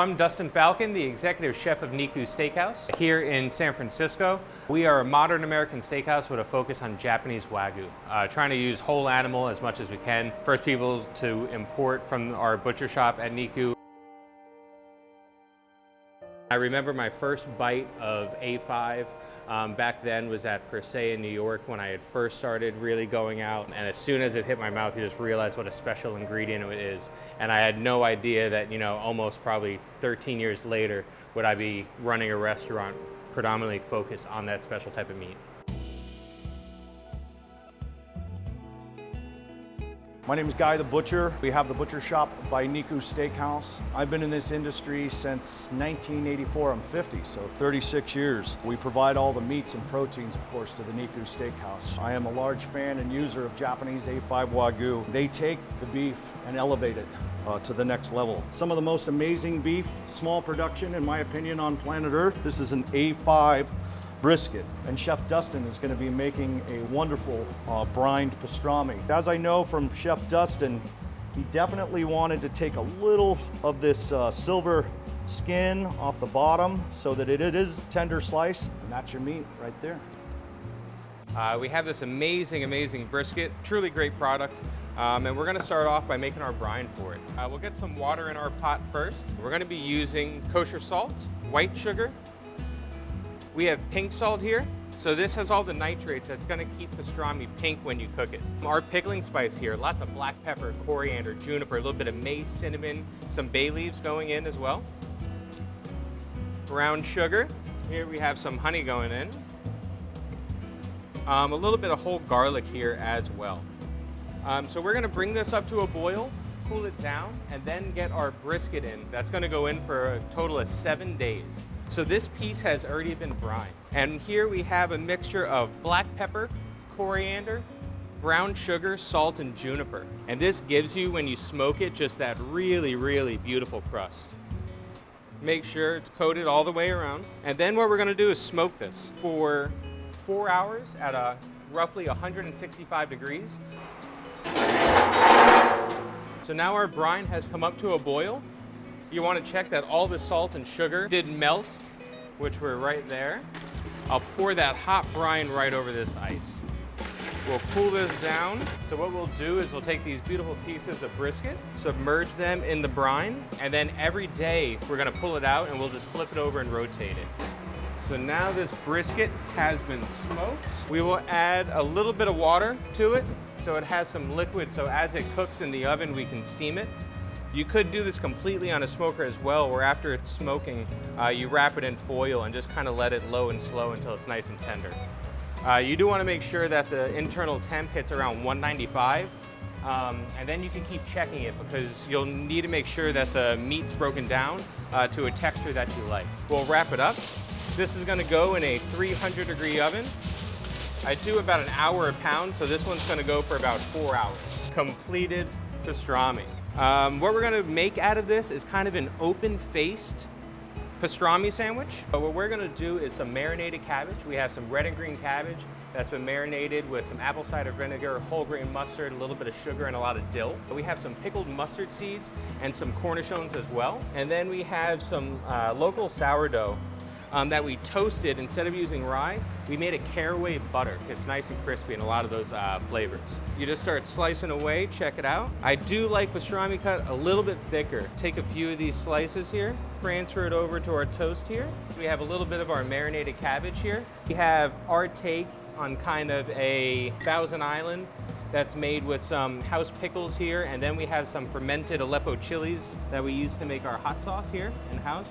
I'm Dustin Falcon, the executive chef of Niku Steakhouse here in San Francisco. We are a modern American steakhouse with a focus on Japanese Wagyu, trying to use whole animal as much as we can. First people to import from our butcher shop at Niku. I remember my first bite of A5 back then was at Per Se in New York when I had first started really going out. And as soon as it hit my mouth, you just realize what a special ingredient it is. And I had no idea that, almost probably 13 years later, would I be running a restaurant predominantly focused on that special type of meat. My name is Guy the Butcher. We have the butcher shop by Niku Steakhouse. I've been in this industry since 1984. I'm 50, so 36 years. We provide all the meats and proteins, of course, to the Niku Steakhouse. I am a large fan and user of Japanese A5 Wagyu. They take the beef and elevate it to the next level. Some of the most amazing beef, small production, in my opinion, on planet Earth. This is an A5 brisket, and Chef Dustin is going to be making a wonderful brined pastrami. As I know from Chef Dustin, he definitely wanted to take a little of this silver skin off the bottom so that it is a tender slice, and that's your meat right there. We have this amazing brisket, truly great product, and we're going to start off by making our brine for it. We'll get some water in our pot first. We're going to be using kosher salt, white sugar. We have pink salt here, so this has all the nitrates that's going to keep pastrami pink when you cook it. Our pickling spice here, lots of black pepper, coriander, juniper, a little bit of mace, cinnamon, some bay leaves going in as well. Brown sugar, here we have some honey going in. A little bit of whole garlic here as well. So we're going to bring this up to a boil, cool it down, and then get our brisket in. That's going to go in for a total of 7 days. So this piece has already been brined. And here we have a mixture of black pepper, coriander, brown sugar, salt, and juniper. And this gives you, when you smoke it, just that really beautiful crust. Make sure it's coated all the way around. And then what we're gonna do is smoke this for 4 hours at roughly 165 degrees. So now our brine has come up to a boil. You want to check that all the salt and sugar did melt, which we're right there. I'll pour that hot brine right over this ice. We'll cool this down. So what we'll do is we'll take these beautiful pieces of brisket, submerge them in the brine, and then every day we're going to pull it out and we'll just flip it over and rotate it. So now this brisket has been smoked. We will add a little bit of water to it so it has some liquid, so as it cooks in the oven we can steam it. You could do this completely on a smoker as well, where after it's smoking, you wrap it in foil and just kind of let it low and slow until it's nice and tender. You do want to make sure that the internal temp hits around 195, and then you can keep checking it because you'll need to make sure that the meat's broken down to a texture that you like. We'll wrap it up. This is going to go in a 300-degree oven. I do about an hour a pound, so this one's going to go for about 4 hours. Completed pastrami. What we're going to make out of this is kind of an open-faced pastrami sandwich. But what we're going to do is some marinated cabbage. We have some red and green cabbage that's been marinated with some apple cider vinegar, whole grain mustard, a little bit of sugar, and a lot of dill. We have some pickled mustard seeds and some cornichons as well. And then we have some local sourdough that we toasted. Instead of using rye, we made a caraway butter. It's nice and crispy and a lot of those flavors. You just start slicing away, check it out. I do like pastrami cut a little bit thicker. Take a few of these slices here, transfer it over to our toast here. We have a little bit of our marinated cabbage here. We have our take on kind of a Thousand Island that's made with some house pickles here, and then we have some fermented Aleppo chilies that we use to make our hot sauce here in-house.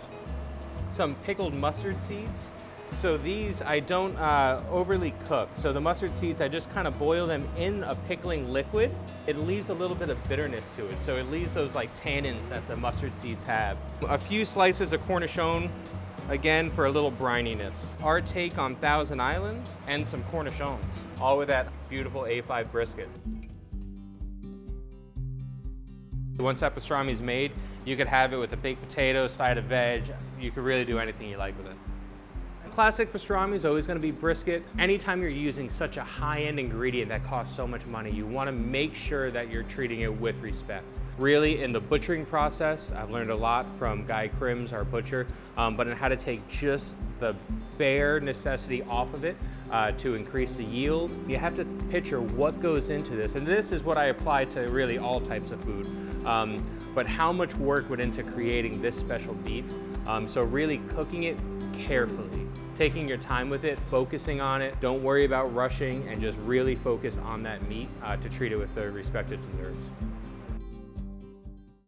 Some pickled mustard seeds. So these I don't overly cook. So the mustard seeds, I just kind of boil them in a pickling liquid. It leaves a little bit of bitterness to it. So it leaves those like tannins that the mustard seeds have. A few slices of cornichon, again for a little brininess. Our take on Thousand Island and some cornichons, all with that beautiful A5 brisket. Once that pastrami is made, you could have it with a baked potato, side of veg. You could really do anything you like with it. classic pastrami is always gonna be brisket. Anytime you're using such a high-end ingredient that costs so much money, you wanna make sure that you're treating it with respect. Really, in the butchering process, I've learned a lot from Guy Crims, our butcher, but on how to take just the bare necessity off of it to increase the yield. You have to picture what goes into this, and this is what I apply to really all types of food. But how much work went into creating this special beef. So really cooking it carefully, taking your time with it, focusing on it. Don't worry about rushing, and just really focus on that meat to treat it with the respect it deserves.